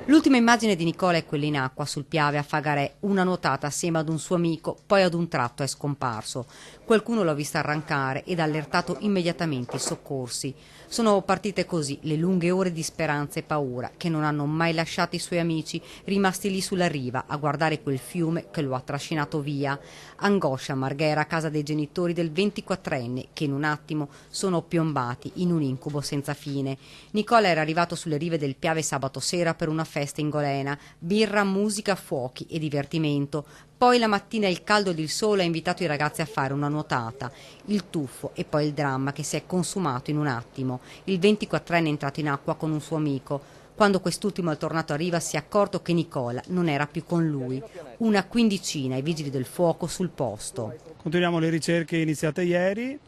L'ultima immagine di Nicola è quella in acqua sul Piave a Fagarè, una nuotata assieme ad un suo amico, poi ad un tratto è scomparso. Qualcuno l'ha visto arrancare ed ha allertato immediatamente i soccorsi. Sono partite così le lunghe ore di speranza e paura che non hanno mai lasciato i suoi amici, rimasti lì sulla riva a guardare quel fiume che lo ha trascinato via. Angoscia Marghera a casa dei genitori del 24enne che in un attimo sono piombati in un incubo senza fine. Nicola era arrivato sulle rive del Piave sabato sera per una festa in Golena, birra, musica, fuochi e divertimento. Poi la mattina il caldo ed il sole ha invitato i ragazzi a fare una nuotata. Il tuffo e poi il dramma che si è consumato in un attimo. Il 24enne è entrato in acqua con un suo amico. Quando quest'ultimo è tornato a riva si è accorto che Nicola non era più con lui. Una quindicina i vigili del fuoco sul posto. Continuiamo le ricerche iniziate ieri.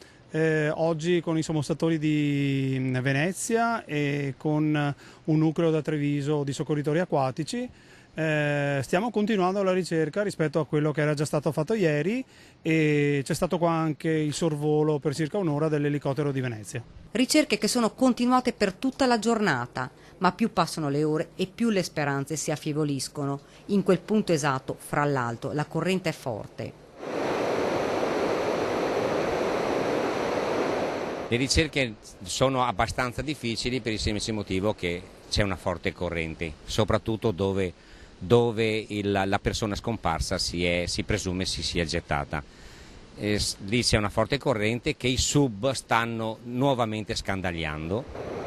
Oggi con i sommostatori di Venezia e con un nucleo da Treviso di soccorritori acquatici stiamo continuando la ricerca rispetto a quello che era già stato fatto ieri e c'è stato qua anche il sorvolo per circa un'ora dell'elicottero di Venezia. Ricerche che sono continuate per tutta la giornata, ma più passano le ore e più le speranze si affievoliscono. In quel punto esatto, fra l'altro, la corrente è forte. Le ricerche sono abbastanza difficili per il semplice motivo che c'è una forte corrente, soprattutto dove la persona scomparsa si presume si sia gettata. Lì c'è una forte corrente che i sub stanno nuovamente scandagliando.